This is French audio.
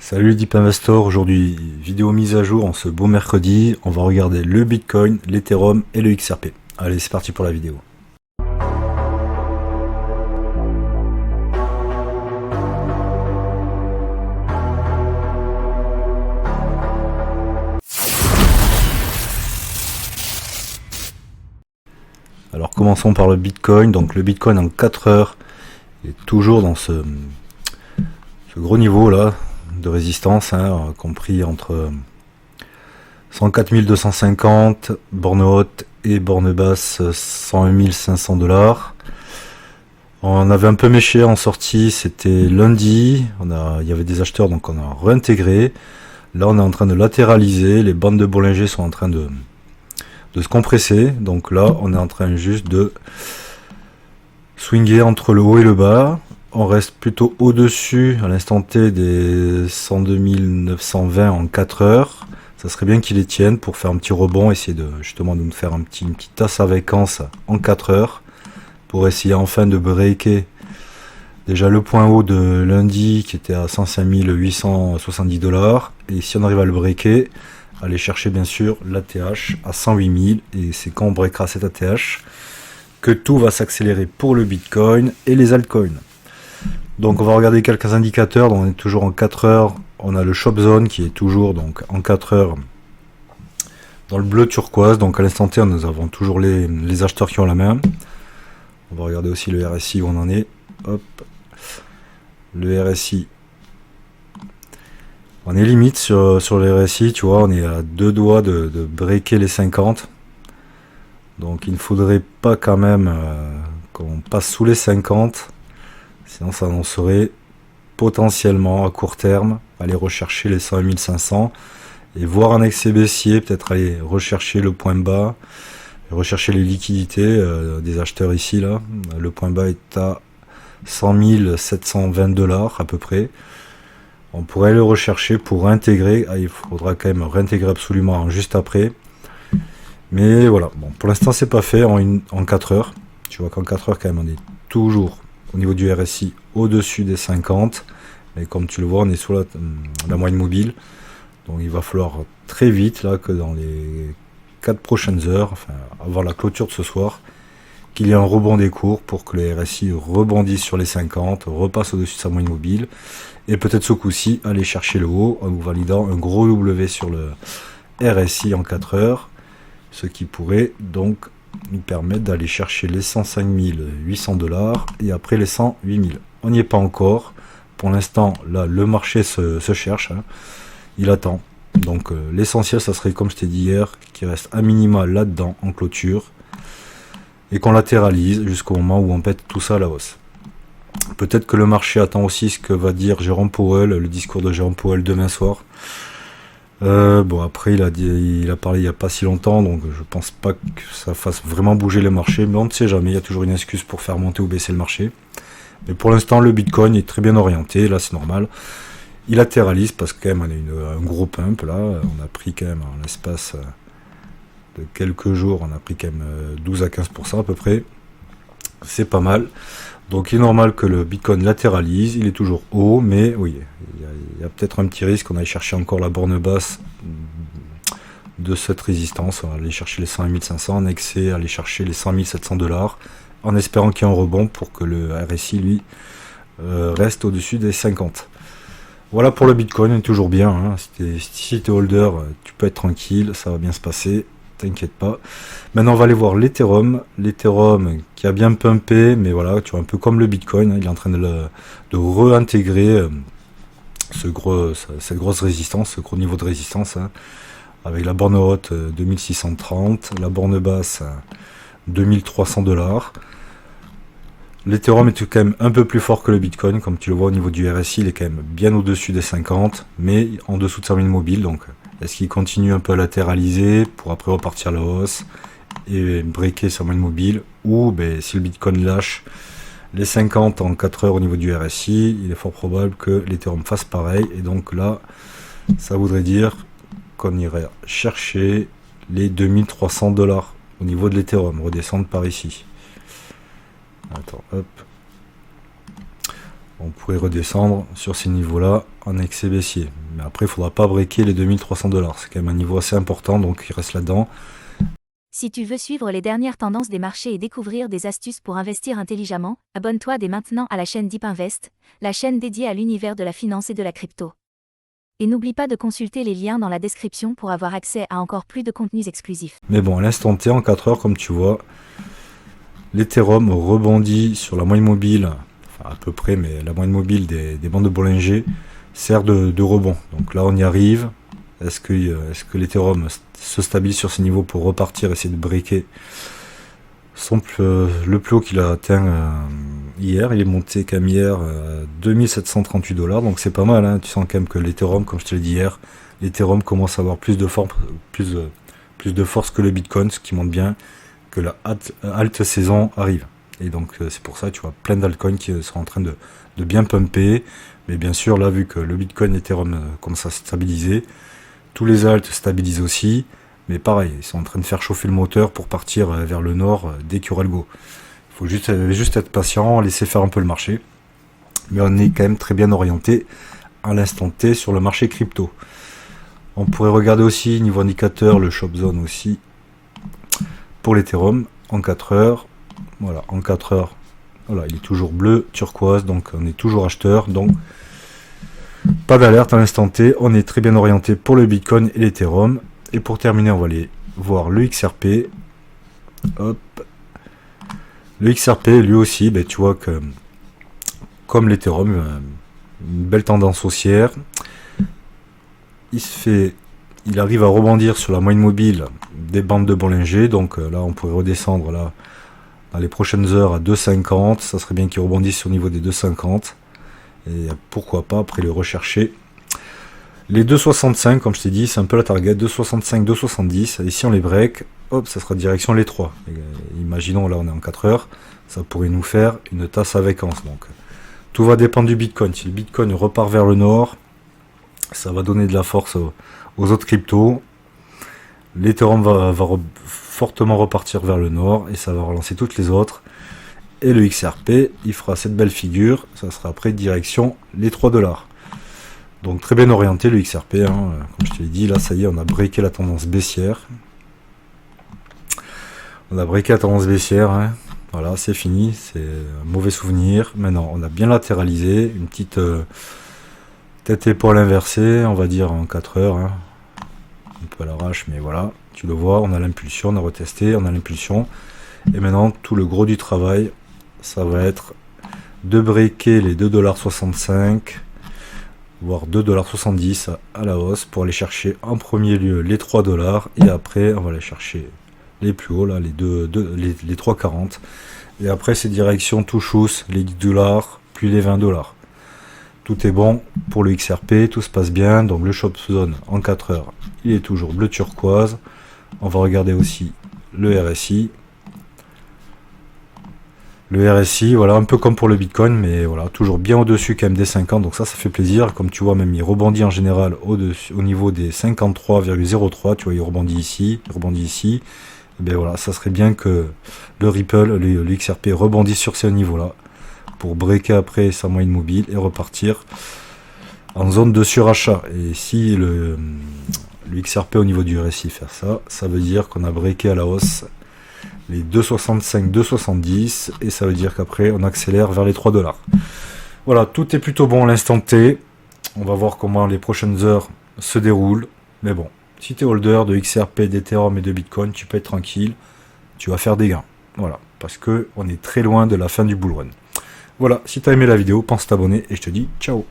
Salut Deep Investor, aujourd'hui vidéo mise à jour en ce beau mercredi, on va regarder le Bitcoin, l'Ethereum et le XRP. Allez, c'est parti pour la vidéo. Alors commençons par le Bitcoin. Donc le Bitcoin en 4 heures est toujours dans ce gros niveau là de résistance, compris entre 104 250, borne haute et borne basse 101 500 $. On avait un peu méché en sortie, c'était lundi, il y avait des acheteurs donc on a réintégré. Là on est en train de latéraliser, les bandes de Bollinger sont en train de se compresser, donc là on est en train juste de swinger entre le haut et le bas. On reste plutôt au-dessus à l'instant T des 102 920 en 4 heures. Ça serait bien qu'il les tienne pour faire un petit rebond, essayer de justement de nous faire une petite tasse à vacances en 4 heures pour essayer enfin de breaker déjà le point haut de lundi qui était à 105 870 $. Et si on arrive à le breaker, aller chercher bien sûr l'ATH à 108 000, et c'est quand on breakera cette ATH que tout va s'accélérer pour le Bitcoin et les altcoins. Donc on va regarder quelques indicateurs. Donc on est toujours en 4 heures, on a le Shop Zone qui est toujours donc en 4 heures dans le bleu turquoise. Donc à l'instant T nous avons toujours les acheteurs qui ont la main. On va regarder aussi le RSI où on en est. Hop, le RSI, on est limite sur le RSI, tu vois, on est à deux doigts de breaker les 50. Donc il ne faudrait pas quand même qu'on passe sous les 50. Sinon ça annoncerait potentiellement à court terme aller rechercher les 101 500 et voir un excès baissier, peut-être aller rechercher le point bas, rechercher les liquidités des acheteurs ici là. Le point bas est à 100 720 $ à peu près. On pourrait le rechercher pour intégrer. Il faudra quand même réintégrer absolument juste après. Mais voilà, bon, pour l'instant c'est pas fait en 4 heures. Tu vois qu'en 4 heures quand même on est toujours au niveau du RSI au-dessus des 50. Et comme tu le vois, on est sur la moyenne mobile. Donc il va falloir très vite là que dans les 4 prochaines heures, enfin avant la clôture de ce soir, qu'il y ait un rebond des cours pour que le RSI rebondisse sur les 50, repasse au-dessus de sa moyenne mobile, et peut-être ce coup-ci aller chercher le haut en nous validant un gros W sur le RSI en 4 heures, ce qui pourrait donc nous permettre d'aller chercher les 105 800 $ et après les 108 000. On n'y est pas encore. Pour l'instant, là, le marché se cherche. Il attend. Donc l'essentiel, ça serait, comme je t'ai dit hier, qu'il reste à minima là-dedans en clôture et qu'on latéralise jusqu'au moment où on pète tout ça à la hausse. Peut-être que le marché attend aussi ce que va dire Jérôme Powell, le discours de Jérôme Powell demain soir. Bon, après il a parlé il n'y a pas si longtemps, donc je pense pas que ça fasse vraiment bouger les marchés, mais on ne sait jamais, il y a toujours une excuse pour faire monter ou baisser le marché. Mais pour l'instant le Bitcoin est très bien orienté, là c'est normal. Il latéralise parce que quand même on a un gros pump là, on a pris quand même en l'espace de quelques jours, on a pris quand même 12 à 15% à peu près. C'est pas mal. Donc il est normal que le Bitcoin latéralise, il est toujours haut, mais oui, il y a peut-être un petit risque qu'on aille chercher encore la borne basse de cette résistance. On va aller chercher les 101 500, en excès, aller chercher les 100 700 $, en espérant qu'il y ait un rebond pour que le RSI, lui, reste au-dessus des 50. Voilà pour le Bitcoin, on est toujours bien. Si tu es holder, tu peux être tranquille, ça va bien se passer. T'inquiète pas. Maintenant on va aller voir l'Ethereum. L'Ethereum qui a bien pumpé, mais voilà, tu vois, un peu comme le Bitcoin, il est en train de réintégrer cette grosse résistance, ce gros niveau de résistance, avec la borne haute 2630, la borne basse 2300 $. L'Ethereum est quand même un peu plus fort que le Bitcoin, comme tu le vois au niveau du RSI, il est quand même bien au-dessus des 50, mais en dessous de sa moyenne mobile, donc est-ce qu'il continue un peu à latéraliser pour après repartir à la hausse et breaker sa moyenne mobile, ou si le Bitcoin lâche les 50 en 4 heures au niveau du RSI, il est fort probable que l'Ethereum fasse pareil, et donc là ça voudrait dire qu'on irait chercher les 2300 $ au niveau de l'Ethereum, redescendre par ici. Attends, hop. on pourrait redescendre sur ces niveaux-là en excès baissier. Mais après, il ne faudra pas breaker les 2300 $. C'est quand même un niveau assez important, donc il reste là-dedans. Si tu veux suivre les dernières tendances des marchés et découvrir des astuces pour investir intelligemment, abonne-toi dès maintenant à la chaîne Deep Invest, la chaîne dédiée à l'univers de la finance et de la crypto. Et n'oublie pas de consulter les liens dans la description pour avoir accès à encore plus de contenus exclusifs. Mais bon, à l'instant T, en 4 heures, comme tu vois, l'Ethereum rebondit sur la moyenne mobile, enfin à peu près, mais la moyenne mobile des bandes de Bollinger sert de rebond. Donc là, on y arrive. Est-ce que l'Ethereum se stabilise sur ces niveaux pour repartir, essayer de breaker le plus haut qu'il a atteint hier? Il est monté quand même hier 2738 $, donc c'est pas mal, hein. Tu sens quand même que l'Ethereum, comme je te l'ai dit hier, l'Ethereum commence à avoir plus de force que le Bitcoin, ce qui montre bien que la halte saison arrive. Et donc c'est pour ça, tu vois, plein d'altcoins qui sont en train de bien pumper. Mais bien sûr, là, vu que le Bitcoin et l'Ethereum commencent à se stabiliser, tous les alts stabilisent aussi, mais pareil, ils sont en train de faire chauffer le moteur pour partir vers le nord dès qu'il y aura le go. Il faut juste être patient, laisser faire un peu le marché. Mais on est quand même très bien orienté à l'instant T sur le marché crypto. On pourrait regarder aussi niveau indicateur le shop zone aussi pour l'Ethereum en 4 heures. Voilà, en 4 heures, voilà, il est toujours bleu, turquoise, donc on est toujours acheteur, donc pas d'alerte à l'instant T, on est très bien orienté pour le Bitcoin et l'Ethereum. Et pour terminer, on va aller voir le XRP. Hop. Le XRP, lui aussi, ben, tu vois que, comme l'Ethereum, une belle tendance haussière. Il arrive à rebondir sur la moyenne mobile des bandes de Bollinger. Donc là, on pourrait redescendre là, dans les prochaines heures à 2,50. Ça serait bien qu'il rebondisse au niveau des 2,50. Et pourquoi pas après le rechercher. Les 2,65, comme je t'ai dit, c'est un peu la target. 2,65, 2,70. Et si on les break, hop, ça sera direction les 3. Et, imaginons, là on est en 4 heures. Ça pourrait nous faire une tasse à vacances. Donc tout va dépendre du Bitcoin. Si le Bitcoin repart vers le nord, ça va donner de la force aux autres cryptos. L'Ethereum va fortement repartir vers le nord et ça va relancer toutes les autres. Et le XRP, il fera cette belle figure, ça sera après direction les 3 $. Donc très bien orienté le XRP, hein. Comme je te l'ai dit, là ça y est, on a breaké la tendance baissière. On a breaké la tendance baissière, hein. Voilà, c'est fini, c'est un mauvais souvenir. Maintenant, on a bien latéralisé, une petite tête-épaule inversée, on va dire en 4 heures. Hein. Un peu à l'arrache, mais voilà, tu le vois, on a l'impulsion, on a retesté, on a l'impulsion. Et maintenant, tout le gros du travail, ça va être de breaker les 2,65 $, voire 2,70 $ à la hausse pour aller chercher en premier lieu les 3 $. Et après, on va aller chercher les plus hauts, là, les 3,40 $. Et après, c'est direction touchous, les 10 $, puis les 20 $. Tout est bon pour le XRP, tout se passe bien. Donc le shop zone en 4 heures, il est toujours bleu turquoise. On va regarder aussi le RSI. Le RSI, voilà, un peu comme pour le Bitcoin, mais voilà, toujours bien au-dessus quand même des 50, donc ça fait plaisir. Comme tu vois, même il rebondit en général au niveau des 53,03, tu vois, il rebondit ici, Et bien voilà, ça serait bien que le Ripple, le XRP rebondisse sur ces niveaux-là, pour breaker après sa moyenne mobile et repartir en zone de surachat. Et si le XRP au niveau du RSI fait ça, ça veut dire qu'on a breaké à la hausse les 2,65, 2,70 et ça veut dire qu'après on accélère vers les 3 $. Voilà, tout est plutôt bon à l'instant T. On va voir comment les prochaines heures se déroulent. Mais bon, si tu es holder de XRP, d'Ethereum et de Bitcoin, tu peux être tranquille. Tu vas faire des gains. Voilà, parce que on est très loin de la fin du bull run. Voilà, si tu as aimé la vidéo, pense t'abonner et je te dis ciao.